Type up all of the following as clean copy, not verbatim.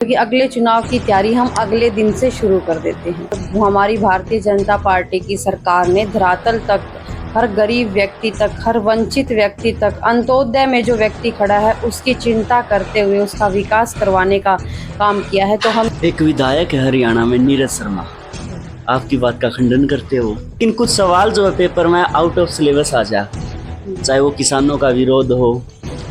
क्योंकि अगले चुनाव की तैयारी हम अगले दिन से शुरू कर देते हैं। हमारी भारतीय जनता पार्टी की सरकार ने धरातल तक, हर गरीब व्यक्ति तक, हर वंचित व्यक्ति तक, अंत्योदय में जो व्यक्ति खड़ा है उसकी चिंता करते हुए उसका विकास करवाने का काम किया है। तो हम एक विधायक है हरियाणा में, नीरज शर्मा, आपकी बात का खंडन करते हो, लेकिन कुछ सवाल जो है पेपर में आउट ऑफ सिलेबस आ जा, चाहे वो किसानों का विरोध हो,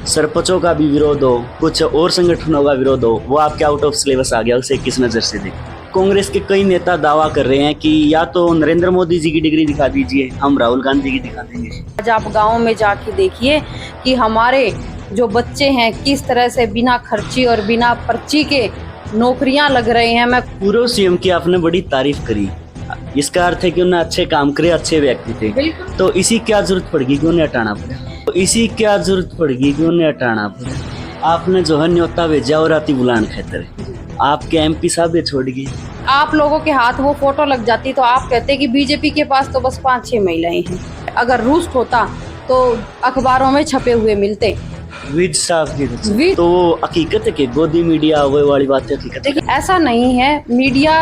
सरपंचों का भी विरोध हो, कुछ और संगठनों का विरोध हो, वो आपके आउट ऑफ सिलेबस आ गया। उसे किस नज़र से देखें? कांग्रेस के कई नेता दावा कर रहे हैं कि या तो नरेंद्र मोदी जी की डिग्री दिखा दीजिए, हम राहुल गांधी की दिखा देंगे। आज आप गाँव में जाके देखिए कि हमारे जो बच्चे हैं किस तरह से बिना खर्ची और बिना पर्ची के नौकरियां लग रहे हैं। मैं पूर्व सीएम की आपने बड़ी तारीफ करी, इसका अर्थ है कि उन्हें अच्छे काम करे, अच्छे व्यक्ति थे, तो इसी क्या जरूरत पड़ेगी कि उन्हें हटाना पड़े? आपने जो है न्योता भेजा और राती बुलान खातर आपके एमपी साहब ये छोड़ गए। आप लोगों के हाथ वो फोटो लग जाती तो आप कहते कि बीजेपी के पास तो बस 5-6 महिलाएं हैं। अगर रूस्ट होता तो अखबारों में छपे हुए मिलते। विज साहब की तो हकीकत है कि गोदी मीडिया वो वाली बात है, हकीकत है। देखिए ऐसा नहीं है, मीडिया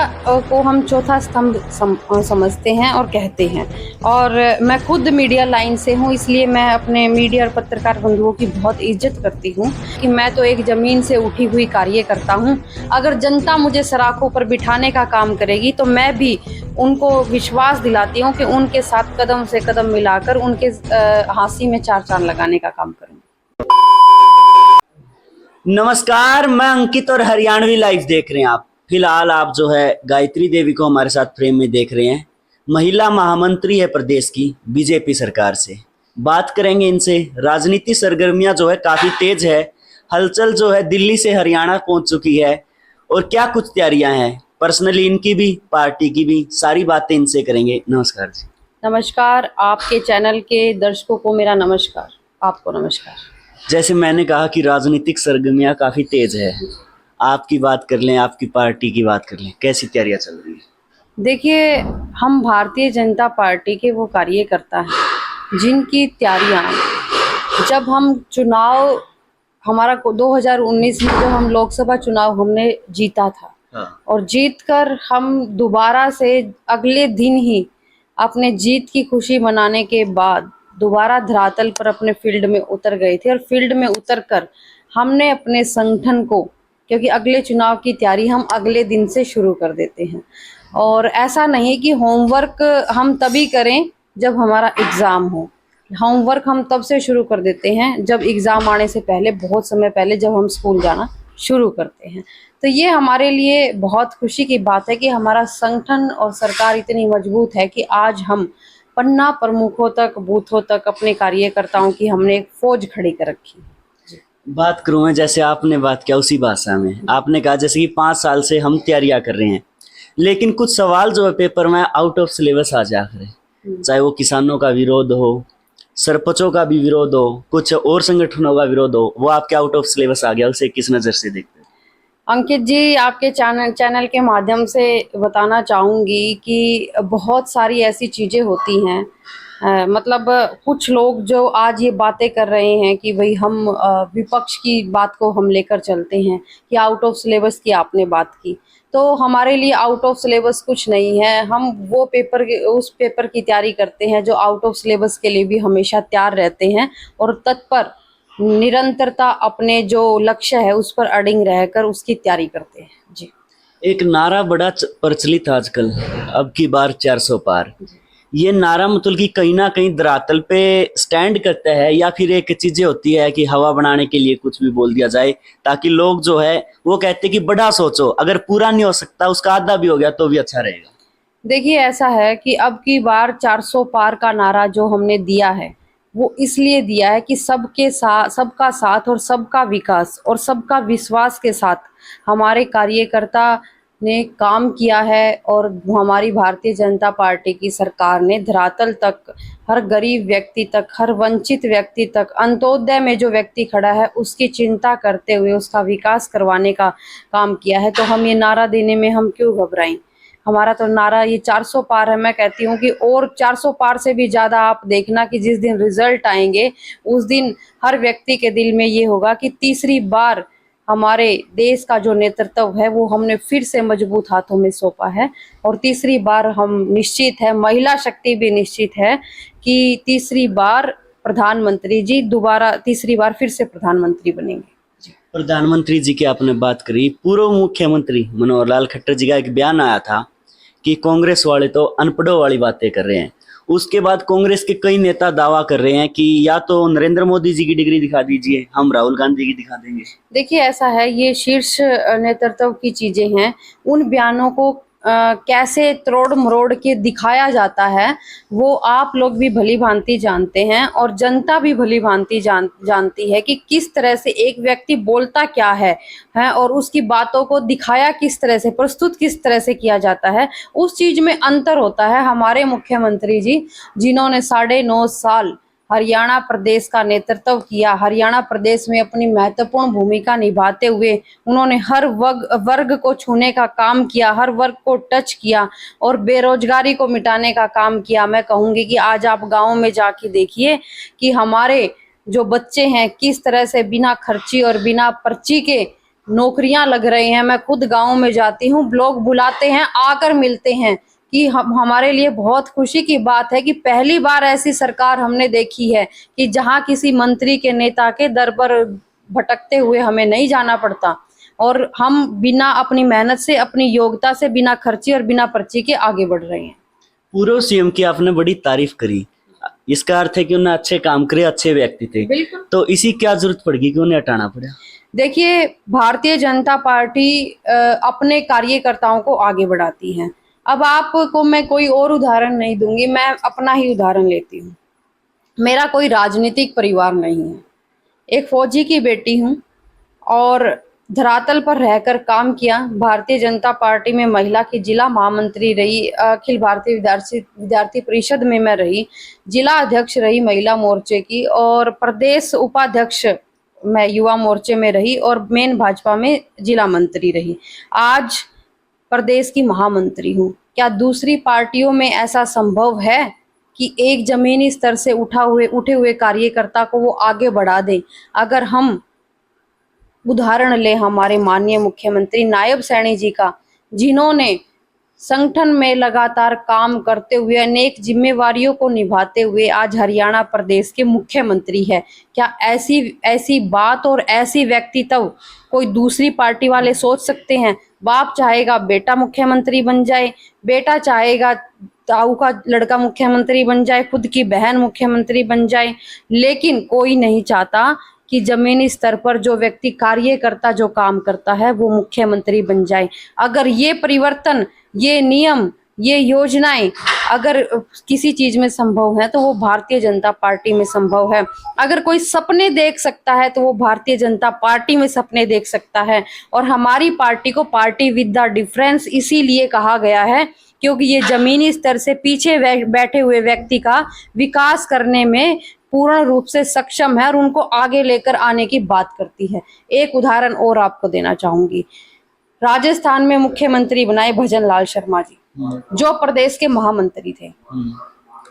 को हम चौथा स्तंभ समझते हैं और कहते हैं, और मैं खुद मीडिया लाइन से हूँ, इसलिए मैं अपने मीडिया और पत्रकार बंधुओं की बहुत इज्जत करती हूँ कि मैं तो एक ज़मीन से उठी हुई कार्यकर्ता हूँ। अगर जनता मुझे सराखों पर बिठाने का काम करेगी तो मैं भी उनको विश्वास दिलाती हूँ कि उनके साथ कदम से कदम मिलाकर उनके हाँसी में 4 चांद लगाने का काम करूँगी। नमस्कार, मैं अंकित और हरियाणवी लाइव देख रहे हैं आप। फिलहाल आप जो है गायत्री देवी को हमारे साथ फ्रेम में देख रहे हैं। महिला महामंत्री है प्रदेश की बीजेपी सरकार से। बात करेंगे इनसे। राजनीति सरगर्मियां जो है काफी तेज है, हलचल जो है दिल्ली से हरियाणा पहुंच चुकी है, और क्या कुछ तैयारियां हैं पर्सनली इनकी भी, पार्टी की भी, सारी बातें इनसे करेंगे। नमस्कार जी। नमस्कार, आपके चैनल के दर्शकों को मेरा नमस्कार, आपको नमस्कार। जैसे मैंने कहा कि राजनीतिक सरगर्मियां काफी तेज है, आपकी बात कर लें, आपकी पार्टी की बात कर लें, कैसी तैयारियां चल रही है? देखिए, हम भारतीय जनता पार्टी के वो कार्यकर्ता हैं जिनकी तैयारियां, जब हम चुनाव, हमारा 2019 में जब हम लोकसभा चुनाव हमने जीता था, हाँ। और जीतकर हम दोबारा से अगले दिन ही अपने जीत की खुशी मनाने के बाद दोबारा धरातल पर अपने फील्ड में उतर गए थे, और फील्ड में उतरकर हमने अपने संगठन को, क्योंकि अगले चुनाव की तैयारी हम अगले दिन से शुरू कर देते हैं, और ऐसा नहीं कि होमवर्क हम तभी करें जब हमारा एग्ज़ाम हो। होमवर्क हम तब से शुरू कर देते हैं जब एग्ज़ाम आने से पहले, बहुत समय पहले, जब हम स्कूल जाना शुरू करते हैं। तो ये हमारे लिए बहुत खुशी की बात है कि हमारा संगठन और सरकार इतनी मजबूत है कि आज हम पन्ना प्रमुखों तक, बूथों तक अपने कार्यकर्ताओं की हमने एक फौज खड़ी कर रखी। बात करूं मैं, जैसे आपने बात किया उसी भाषा में, आपने कहा जैसे कि 5 साल से हम तैयारियां कर रहे हैं, लेकिन कुछ सवाल जो है पेपर में आउट ऑफ सिलेबस आ जा रहे, चाहे वो किसानों का विरोध हो, सरपंचों का भी विरोध हो, कुछ और संगठनों का विरोध हो, वो आपके आउट ऑफ सिलेबस आ गया। उसे किस नज़र से देखते हैं? अंकित जी, आपके चैनल के माध्यम से बताना चाहूँगी कि बहुत सारी ऐसी चीज़ें होती हैं, मतलब कुछ लोग जो आज ये बातें कर रहे हैं कि भाई हम विपक्ष की बात को हम लेकर चलते हैं कि आउट ऑफ सिलेबस की आपने बात की, तो हमारे लिए आउट ऑफ सिलेबस कुछ नहीं है। हम वो उस पेपर की तैयारी करते हैं जो आउट ऑफ सिलेबस के लिए भी हमेशा तैयार रहते हैं, और तत्पर निरंतरता अपने जो लक्ष्य है उस पर अडिग रहकर उसकी तैयारी करते हैं जी। एक नारा बड़ा प्रचलित आजकल, अब की बार 400 पार। ये नारा मतलब कि कहीं ना कहीं धरातल पे स्टैंड करता है, या फिर एक चीजें होती है कि हवा बनाने के लिए कुछ भी बोल दिया जाए, ताकि लोग जो है वो कहते हैं कि बड़ा सोचो, अगर पूरा नहीं हो सकता उसका आधा भी हो गया तो भी अच्छा रहेगा। देखिए, ऐसा है कि अब की बार 400 पार का नारा जो हमने दिया है वो इसलिए दिया है कि सबका साथ और सबका विकास और सबका विश्वास के साथ हमारे कार्यकर्ता ने काम किया है, और हमारी भारतीय जनता पार्टी की सरकार ने धरातल तक, हर गरीब व्यक्ति तक, हर वंचित व्यक्ति तक, अंत्योदय में जो व्यक्ति खड़ा है उसकी चिंता करते हुए उसका विकास करवाने का काम किया है। तो हम ये नारा देने में हम क्यों घबराएं? हमारा तो नारा ये 400 पार है। मैं कहती हूँ कि और 400 पार से भी ज़्यादा आप देखना कि जिस दिन रिजल्ट आएंगे उस दिन हर व्यक्ति के दिल में ये होगा कि तीसरी बार हमारे देश का जो नेतृत्व है वो हमने फिर से मजबूत हाथों में सौंपा है। और तीसरी बार हम निश्चित है, महिला शक्ति भी निश्चित है कि तीसरी बार प्रधानमंत्री जी दोबारा तीसरी बार फिर से प्रधानमंत्री बनेंगे। प्रधानमंत्री जी की आपने बात करी, पूर्व मुख्यमंत्री मनोहर लाल खट्टर जी का एक बयान आया था कि कांग्रेस वाले तो अनपढ़ों वाली बातें कर रहे हैं। उसके बाद कांग्रेस के कई नेता दावा कर रहे हैं कि या तो नरेंद्र मोदी जी की डिग्री दिखा दीजिए, हम राहुल गांधी की दिखा देंगे। देखिए ऐसा है, ये शीर्ष नेतृत्व की चीजें हैं। उन बयानों को कैसे तोड़ मरोड़ के दिखाया जाता है वो आप लोग भी भली भांति जानते हैं और जनता भी भली भांति जानती है कि किस तरह से एक व्यक्ति बोलता क्या है और उसकी बातों को दिखाया किस तरह से, प्रस्तुत किस तरह से किया जाता है। उस चीज में अंतर होता है। हमारे मुख्यमंत्री जी जिन्होंने 9.5 साल हरियाणा प्रदेश का नेतृत्व किया, हरियाणा प्रदेश में अपनी महत्वपूर्ण भूमिका निभाते हुए उन्होंने हर वर्ग को छूने का काम किया, हर वर्ग को टच किया और बेरोजगारी को मिटाने का काम किया। मैं कहूंगी कि आज आप गाँव में जाके देखिए कि हमारे जो बच्चे हैं किस तरह से बिना खर्ची और बिना पर्ची के नौकरियां लग रही हैं। मैं खुद गाँव में जाती हूँ, लोग बुलाते हैं, आकर मिलते हैं कि हमारे लिए बहुत खुशी की बात है कि पहली बार ऐसी सरकार हमने देखी है कि जहां किसी मंत्री के नेता के दर पर भटकते हुए हमें नहीं जाना पड़ता और हम बिना अपनी मेहनत से, अपनी योग्यता से, बिना खर्ची और बिना पर्ची के आगे बढ़ रहे हैं। पूर्व सीएम की आपने बड़ी तारीफ करी, इसका अर्थ है कि उन्हें अच्छे काम करे, अच्छे व्यक्ति थे। बिल्कुल। तो इसी क्या जरूरत पड़ेगी कि उन्हें हटाना पड़ा? देखिए, भारतीय जनता पार्टी अपने कार्यकर्ताओं को आगे बढ़ाती है। अब आपको मैं कोई और उदाहरण नहीं दूंगी, मैं अपना ही उदाहरण लेती हूँ। मेरा कोई राजनीतिक परिवार नहीं है, एक फौजी की बेटी हूँ और धरातल पर रहकर काम किया। भारतीय जनता पार्टी में महिला की जिला महामंत्री रही, अखिल भारतीय विद्यार्थी परिषद में मैं रही, जिला अध्यक्ष रही महिला मोर्चे की और प्रदेश उपाध्यक्ष मैं युवा मोर्चे में रही और मेन भाजपा में जिला मंत्री रही। आज प्रदेश की महामंत्री हूँ। क्या दूसरी पार्टियों में ऐसा संभव है कि एक जमीनी स्तर से उठे हुए कार्यकर्ता को वो आगे बढ़ा दें? अगर हम उदाहरण लें हमारे माननीय मुख्यमंत्री नायब सैनी जी का, जिन्होंने संगठन में लगातार काम करते हुए अनेक जिम्मेवारियों को निभाते हुए आज हरियाणा प्रदेश के मुख्यमंत्री है। क्या ऐसी बात और ऐसी व्यक्तित्व कोई दूसरी पार्टी वाले सोच सकते हैं? बाप चाहेगा बेटा मुख्यमंत्री बन जाए, बेटा चाहेगा ताऊ का लड़का मुख्यमंत्री बन जाए, खुद की बहन मुख्यमंत्री बन जाए, लेकिन कोई नहीं चाहता कि जमीनी स्तर पर जो व्यक्ति कार्यकर्ता जो काम करता है वो मुख्यमंत्री बन जाए। अगर ये परिवर्तन, ये नियम, ये योजनाएं अगर किसी चीज में संभव है तो वो भारतीय जनता पार्टी में संभव है। अगर कोई सपने देख सकता है तो वो भारतीय जनता पार्टी में सपने देख सकता है। और हमारी पार्टी को पार्टी विद द डिफरेंस इसीलिए कहा गया है क्योंकि ये जमीनी स्तर से पीछे बैठे हुए व्यक्ति का विकास करने में पूर्ण रूप से सक्षम है और उनको आगे लेकर आने की बात करती है। एक उदाहरण और आपको देना चाहूंगी। राजस्थान में मुख्यमंत्री बनाए भजन लाल शर्मा जी, जो प्रदेश के महामंत्री थे,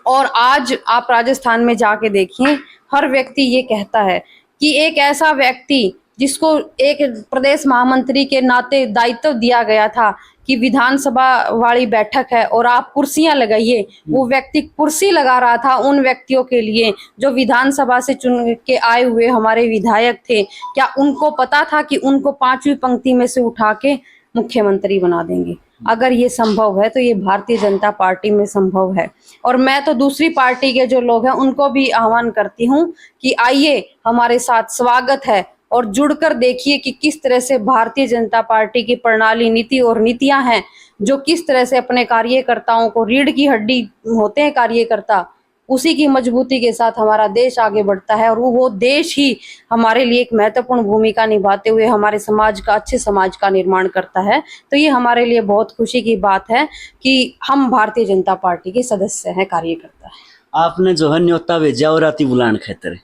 और आज आप राजस्थान में जाके देखिए, हर व्यक्ति ये कहता है कि एक ऐसा व्यक्ति जिसको एक प्रदेश महामंत्री के नाते दायित्व दिया गया था कि विधानसभा वाली बैठक है और आप कुर्सियां लगाइए, वो व्यक्ति कुर्सी लगा रहा था उन व्यक्तियों के लिए जो विधानसभा से चुन के आए हुए हमारे विधायक थे। क्या उनको पता था कि उनको 5वीं पंक्ति में से उठा के मुख्यमंत्री बना देंगे? अगर ये संभव है तो ये भारतीय जनता पार्टी में संभव है। और मैं तो दूसरी पार्टी के जो लोग हैं उनको भी आह्वान करती हूँ कि आइए, हमारे साथ स्वागत है और जुड़कर देखिए कि किस तरह से भारतीय जनता पार्टी की प्रणाली, नीति और नीतियां हैं जो किस तरह से अपने कार्यकर्ताओं को, रीढ़ की हड्डी होते हैं कार्यकर्ता, उसी की मजबूती के साथ हमारा देश आगे बढ़ता है और वो देश ही हमारे लिए एक महत्वपूर्ण भूमिका निभाते हुए हमारे समाज का, अच्छे समाज का निर्माण करता है। तो ये हमारे लिए बहुत खुशी की बात है कि हम भारतीय जनता पार्टी के सदस्य हैं, कार्यकर्ता है। आपने जो है न्योता भेजा और राती बुलान खेतर,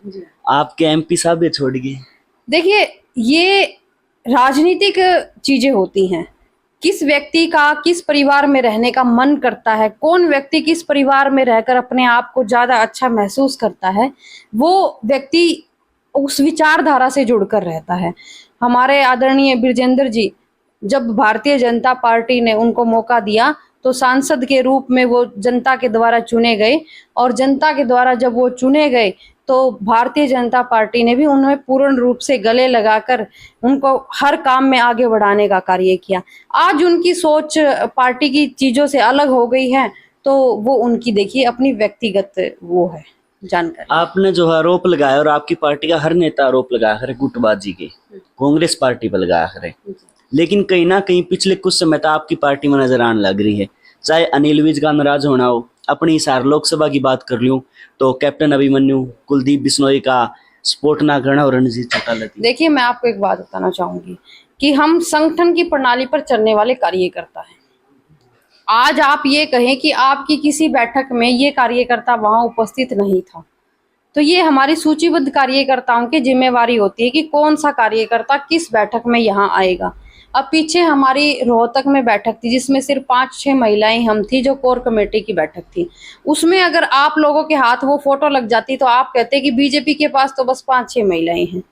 आपके एमपी साहब ये छोड़ गए। देखिए, ये राजनीतिक चीजें होती हैं। किस व्यक्ति का किस परिवार में रहने का मन करता है, कौन व्यक्ति किस परिवार में रहकर अपने आप को ज्यादा अच्छा महसूस करता है, वो व्यक्ति उस विचारधारा से जुड़कर रहता है। हमारे आदरणीय बिरजेंद्र जी, जब भारतीय जनता पार्टी ने उनको मौका दिया तो सांसद के रूप में वो जनता के द्वारा चुने गए, और जनता के द्वारा जब वो चुने गए तो भारतीय जनता पार्टी ने भी उन्हें पूर्ण रूप से गले लगाकर उनको हर काम में आगे बढ़ाने का कार्य किया। आज उनकी सोच पार्टी की चीजों से अलग हो गई है, तो वो उनकी देखिए अपनी व्यक्तिगत वो है जानकारी। आपने जो आरोप लगाया, और आपकी पार्टी का हर नेता आरोप लगा कर गुटबाजी के कांग्रेस पार्टी पर लगा कर, लेकिन कहीं ना कहीं पिछले कुछ समय तक आपकी पार्टी में नजर आने लग रही है, चाहे अनिल विज का नाराज होना हो, अपनी हिसार लोकसभा की बात कर लूं तो कैप्टन अभिमन्यु, कुलदीप बिश्नोई का सपोर्ट ना करना और रणजीत चौटाला। देखिए मैं आपको एक बात बताना चाहूंगी कि हम संगठन की प्रणाली पर चलने वाले कार्यकर्ता हैं। आज आप ये कहें कि आपकी किसी बैठक में ये कार्यकर्ता वहां उपस्थित नहीं था, तो ये हमारी सूचीबद्ध कार्यकर्ताओं की जिम्मेवारी होती है कि कौन सा कार्यकर्ता किस बैठक में यहाँ आएगा। अब पीछे हमारी रोहतक में बैठक थी जिसमें सिर्फ 5-6 महिलाएं हम थी, जो कोर कमेटी की बैठक थी। उसमें अगर आप लोगों के हाथ वो फोटो लग जाती तो आप कहते कि बीजेपी के पास तो बस 5-6 महिलाएं हैं।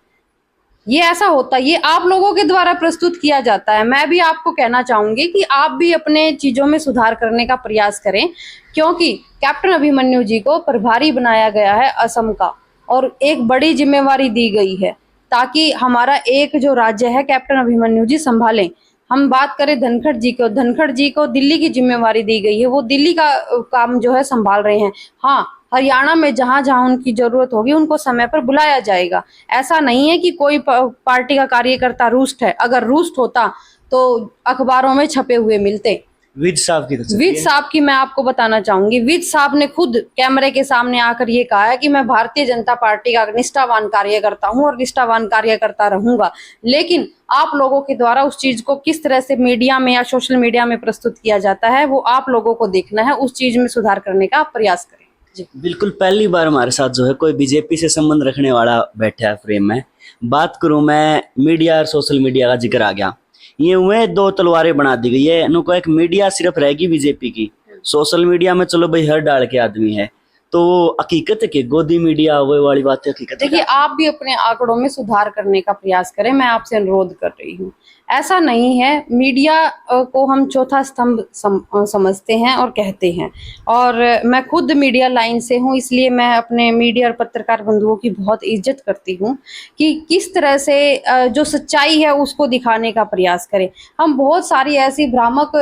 ये ऐसा होता है, ये आप लोगों के द्वारा प्रस्तुत किया जाता है। मैं भी आपको कहना चाहूंगी कि आप भी अपने चीजों में सुधार करने का प्रयास करें, क्योंकि कैप्टन अभिमन्यु जी को प्रभारी बनाया गया है असम का, और एक बड़ी जिम्मेवारी दी गई है ताकि हमारा एक जो राज्य है कैप्टन अभिमन्यु जी संभालें। हम बात करें धनखड़ जी को दिल्ली की जिम्मेवारी दी गई है, वो दिल्ली का काम जो है संभाल रहे हैं। हाँ, हरियाणा में जहां जहां उनकी जरूरत होगी उनको समय पर बुलाया जाएगा। ऐसा नहीं है कि कोई पार्टी का कार्यकर्ता रुष्ट है, अगर रुष्ट होता तो अखबारों में छपे हुए मिलते। विज साहब की विज साहब की मैं आपको बताना चाहूंगी, विज साहब ने खुद कैमरे के सामने आकर ये कहा है कि मैं भारतीय जनता पार्टी का निष्ठावान कार्यकर्ता हूं और निष्ठावान कार्यकर्ता रहूंगा, लेकिन आप लोगों के द्वारा उस चीज को किस तरह से मीडिया में या सोशल मीडिया में प्रस्तुत किया जाता है वो आप लोगों को देखना है, उस चीज में सुधार करने का प्रयास करें। जी बिल्कुल, पहली बार हमारे साथ जो है कोई बीजेपी से संबंध रखने वाला बैठा है फ्रेम में। बात करूं मैं मीडिया और सोशल मीडिया का जिक्र आ गया, ये हुए दो तलवारें बना दी गई है। इनको एक मीडिया सिर्फ रहेगी बीजेपी की, सोशल मीडिया में चलो भाई हर डाल के आदमी है, तो हकीकत है कि गोदी मीडिया वो वाली बात है हकीकत। देखिए आप भी अपने आंकड़ों में सुधार करने का प्रयास करें, मैं आपसे अनुरोध कर रही हूँ। ऐसा नहीं है, मीडिया को हम चौथा स्तंभ समझते हैं और कहते हैं, और मैं खुद मीडिया लाइन से हूँ, इसलिए मैं अपने मीडिया और पत्रकार बंधुओं की बहुत इज्जत करती हूँ कि किस तरह से जो सच्चाई है उसको दिखाने का प्रयास करें। हम बहुत सारी ऐसी भ्रामक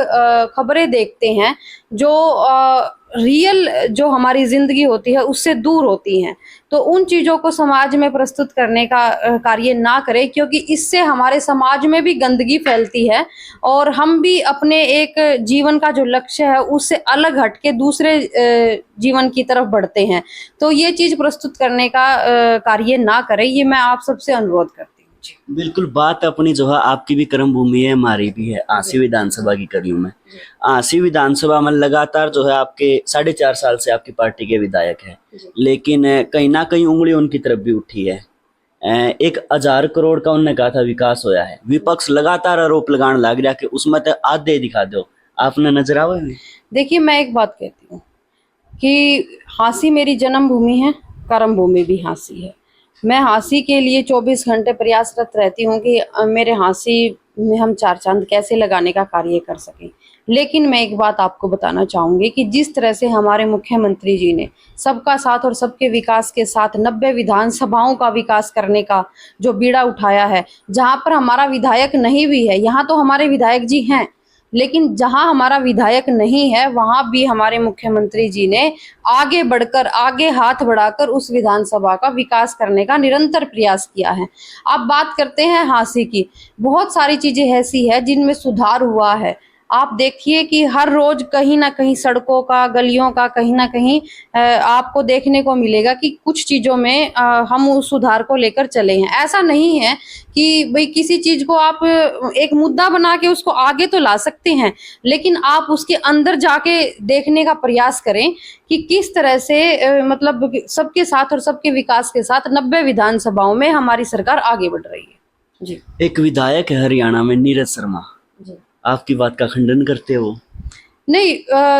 खबरें देखते हैं जो रियल जो हमारी जिंदगी होती है उससे दूर होती हैं, तो उन चीजों को समाज में प्रस्तुत करने का कार्य ना करें, क्योंकि इससे हमारे समाज में भी गंदगी फैलती है और हम भी अपने एक जीवन का जो लक्ष्य है उससे अलग हटके दूसरे जीवन की तरफ बढ़ते हैं। तो ये चीज प्रस्तुत करने का कार्य ना करें, ये मैं आप सबसे अनुरोध करती हूँ। बिल्कुल, बात अपनी जो है आपकी भी कर्म भूमि है, हमारी भी है। आंसी विधानसभा की करी हूँ मैं। आंसी विधानसभा में लगातार जो है आपके 4.5 साल से आपकी पार्टी के विधायक है, लेकिन कहीं ना कहीं उंगली उनकी तरफ भी उठी है। 1,000 करोड़ का उन्होंने कहा था विकास होया है, विपक्ष लगातार आरोप लगाने लग रहा कि उसमें तो आधे दिखा दो, आपने नजर आवे। देखिए मैं एक बात कहती हूँ कि हाँसी मेरी जन्मभूमि है, कर्म भूमि भी हाँसी है। मैं हाँसी के लिए 24 घंटे प्रयासरत रहती हूँ कि मेरे हाँसी में हम चार चांद कैसे लगाने का कार्य कर सकें। लेकिन मैं एक बात आपको बताना चाहूंगी कि जिस तरह से हमारे मुख्यमंत्री जी ने सबका साथ और सबके विकास के साथ 90 विधानसभाओं का विकास करने का जो बीड़ा उठाया है, जहां पर हमारा विधायक नहीं भी है, यहाँ तो हमारे विधायक जी हैं, लेकिन जहां हमारा विधायक नहीं है वहां भी हमारे मुख्यमंत्री जी ने आगे बढ़कर, आगे हाथ बढ़ाकर उस विधानसभा का विकास करने का निरंतर प्रयास किया है। आप बात करते हैं हाँसी की, बहुत सारी चीजें ऐसी है जिनमें सुधार हुआ है। आप देखिए कि हर रोज कहीं ना कहीं सड़कों का, गलियों का कहीं ना कहीं आपको देखने को मिलेगा कि कुछ चीजों में हम उस सुधार को लेकर चले हैं। ऐसा नहीं है कि भाई किसी चीज को आप एक मुद्दा बना के उसको आगे तो ला सकते हैं, लेकिन आप उसके अंदर जाके देखने का प्रयास करें कि किस तरह से मतलब सबके साथ और सबके विकास के साथ 90 विधानसभाओं में हमारी सरकार आगे बढ़ रही है। जी। एक विधायक है हरियाणा में, नीरज शर्मा, जी। आपकी बात का खंडन करते हो? नहीं,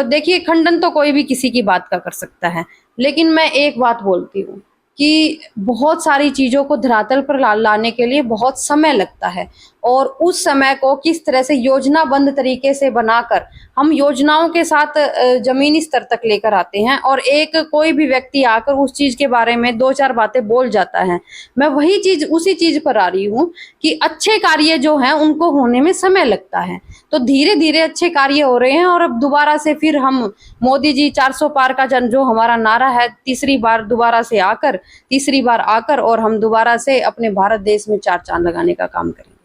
देखिए खंडन तो कोई भी किसी की बात का कर सकता है, लेकिन मैं एक बात बोलती हूँ कि बहुत सारी चीज़ों को धरातल पर लाने के लिए बहुत समय लगता है, और उस समय को किस तरह से योजनाबद्ध तरीके से बनाकर हम योजनाओं के साथ जमीनी स्तर तक लेकर आते हैं, और एक कोई भी व्यक्ति आकर उस चीज़ के बारे में 2-4 बातें बोल जाता है। मैं वही चीज़ उसी चीज़ पर आ रही हूँ कि अच्छे कार्य जो हैं उनको होने में समय लगता है, तो धीरे धीरे अच्छे कार्य हो रहे हैं। और अब दोबारा से फिर हम मोदी जी 400 पार का जो हमारा नारा है, तीसरी बार आकर और हम दोबारा से अपने भारत देश में 4 चांद लगाने का काम करेंगे।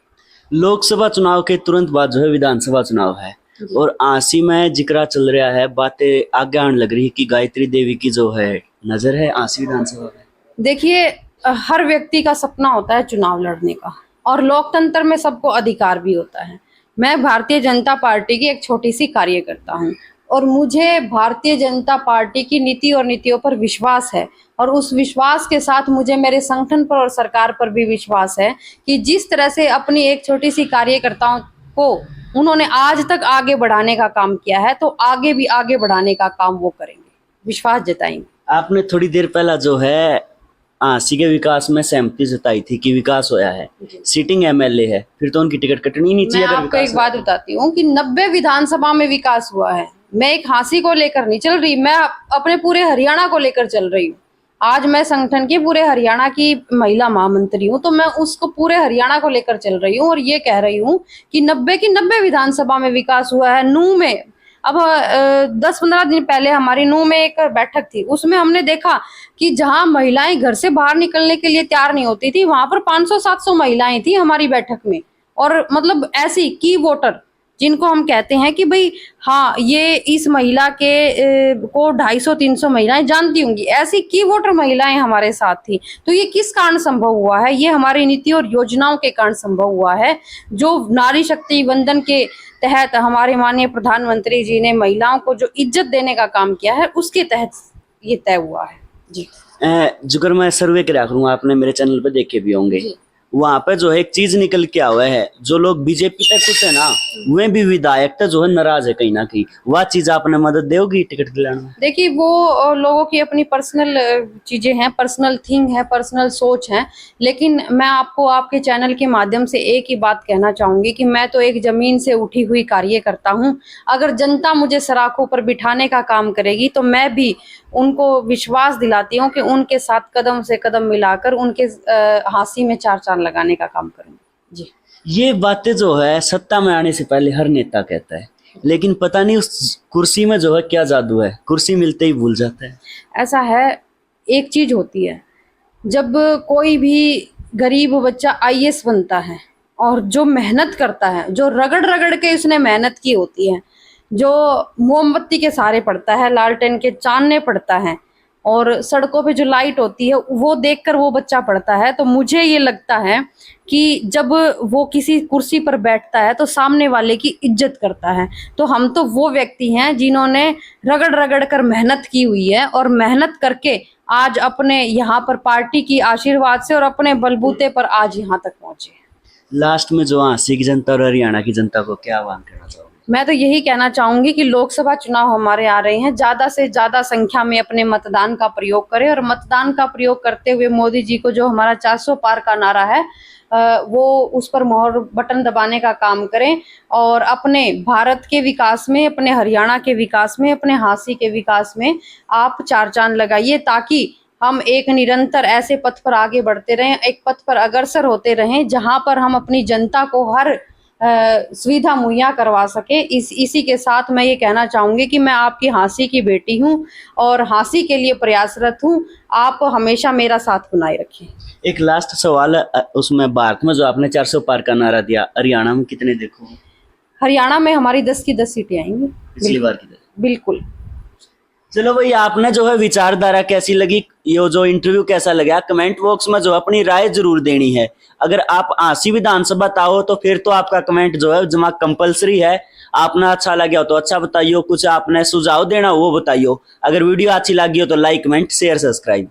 लोकसभा चुनाव के तुरंत बाद जो है विधानसभा चुनाव है, और आसी में जिक्र चल रहा है, बातें आगे आने लग रही है कि गायत्री देवी की जो है नजर है आसी विधानसभा में। देखिए, हर व्यक्ति का सपना होता है चुनाव लड़ने का, और लोकतंत्र में सबको अधिकार भी होता है। मैं भारतीय जनता पार्टी की एक छोटी सी कार्यकर्ता हूँ, और मुझे भारतीय जनता पार्टी की नीति और नीतियों पर विश्वास है, और उस विश्वास के साथ मुझे मेरे संगठन पर और सरकार पर भी विश्वास है कि जिस तरह से अपनी एक छोटी सी कार्यकर्ताओं को उन्होंने आज तक आगे बढ़ाने का काम किया है, तो आगे भी आगे बढ़ाने का काम वो करेंगे, विश्वास जताएंगे। आपने थोड़ी देर पहला जो है आसी के विकास में सहमति जताई थी कि विकास होया है, सिटिंग एमएलए है, फिर तो उनकी टिकट कटनी नहीं चाहिए। मैं आपको एक बात बताती हूँ कि 90 विधानसभा में विकास हुआ है। मैं एक हांसी को लेकर नहीं चल रही, मैं अपने पूरे हरियाणा को लेकर चल रही हूँ। आज मैं संगठन की पूरे हरियाणा की महिला महामंत्री हूँ, तो मैं उसको पूरे हरियाणा को लेकर चल रही हूँ, और ये कह रही हूँ कि 90 की 90 विधानसभा में विकास हुआ है। नूंह में अब 10-15 दिन पहले हमारी नूंह में एक बैठक थी, उसमें हमने देखा कि जहां महिलाएं घर से बाहर निकलने के लिए तैयार नहीं होती थी, वहां पर 500-700 महिलाएं थी हमारी बैठक में। और मतलब ऐसी की वोटर जिनको हम कहते हैं कि भाई हाँ, ये इस महिला के को 250-300 महिलाएं जानती होंगी, ऐसी की वोटर महिलाएं हमारे साथ थी। तो ये किस कारण संभव हुआ है? ये हमारी नीति और योजनाओं के कारण संभव हुआ है, जो नारी शक्ति वंदन के तहत हमारे माननीय प्रधानमंत्री जी ने महिलाओं को जो इज्जत देने का काम किया है, उसके तहत ये तय हुआ है जी। जुगर मैं सर्वे करा करूँ, आपने मेरे चैनल पे देखे भी होंगे, वहां पे जो है एक चीज निकल के आया है, जो लोग बीजेपी तक कुछ है ना, वे भी विधायक तक जो है नाराज है कहीं ना कहीं। वह चीज आपने मदद देगी टिकट दिलाने में? देखिए, वो लोगों की अपनी पर्सनल चीजें हैं, पर्सनल थिंग है, पर्सनल सोच है, लेकिन मैं आपको आपके चैनल के माध्यम से एक ही बात कहना चाहूंगी कि मैं तो एक जमीन से उठी हुई कार्यकर्ता हूं। अगर जनता मुझे सराखों पर बिठाने का काम करेगी, तो मैं भी उनको विश्वास दिलाती हूँ कि उनके साथ कदम से कदम मिलाकर उनके हांसी में 4 चांद लगाने का काम करूंगी जी। ये बातें जो है सत्ता में आने से पहले हर नेता कहता है, लेकिन पता नहीं उस कुर्सी में जो है क्या जादू है, कुर्सी मिलते ही भूल जाता है। ऐसा है, एक चीज होती है, जब कोई भी गरीब बच्चा आईएएस बनता है और जो मेहनत करता है, जो रगड़ रगड़ के उसने मेहनत की होती है, जो मोमबत्ती के सहारे पड़ता है, लालटेन के चानने पड़ता है, और सड़कों पे जो लाइट होती है वो देखकर वो बच्चा पढ़ता है, तो मुझे ये लगता है कि जब वो किसी कुर्सी पर बैठता है तो सामने वाले की इज्जत करता है। तो हम तो वो व्यक्ति हैं जिन्होंने रगड़ रगड़ कर मेहनत की हुई है, और मेहनत करके आज अपने यहाँ पर पार्टी की आशीर्वाद से और अपने बलबूते पर आज यहाँ तक पहुंचे। लास्ट में जो आसी की जनता और हरियाणा की जनता को क्या आह्वान करना चाहोगे? मैं तो यही कहना चाहूंगी कि लोकसभा चुनाव हमारे आ रहे हैं, ज्यादा से ज्यादा संख्या में अपने मतदान का प्रयोग करें, और मतदान का प्रयोग करते हुए मोदी जी को जो हमारा 400 पार का नारा है वो उस पर मोहर बटन दबाने का काम करें, और अपने भारत के विकास में, अपने हरियाणा के विकास में, अपने हांसी के विकास में आप 4 चांद लगाइए, ताकि हम एक निरंतर ऐसे पथ पर आगे बढ़ते रहें, एक पथ पर अग्रसर होते रहें जहां पर हम अपनी जनता को हर सुविधा मुहैया करवा सके। इसी के साथ मैं ये कहना चाहूंगी कि मैं आपकी हांसी की बेटी हूं और हांसी के लिए प्रयासरत हूं, आप हमेशा मेरा साथ बनाए रखें। एक लास्ट सवाल है, उसमें भारत में जो आपने 400 पार का नारा दिया, हरियाणा में कितने देखो? हरियाणा में हमारी 10 की 10 सीटें आएंगी पिछली बार की तरह। बिल्कुल। चलो भाई, आपने जो है विचारधारा कैसी लगी, ये जो इंटरव्यू कैसा लगा, कमेंट बॉक्स में जो अपनी राय जरूर देनी है। अगर आप आसी विधानसभा बताओ तो फिर तो आपका कमेंट जो है जमा कंपलसरी है। आपने अच्छा लगा हो तो अच्छा बताइयो, कुछ आपने सुझाव देना वो बताइयो। अगर वीडियो अच्छी लगी हो तो लाइक, कमेंट, शेयर, सब्सक्राइब।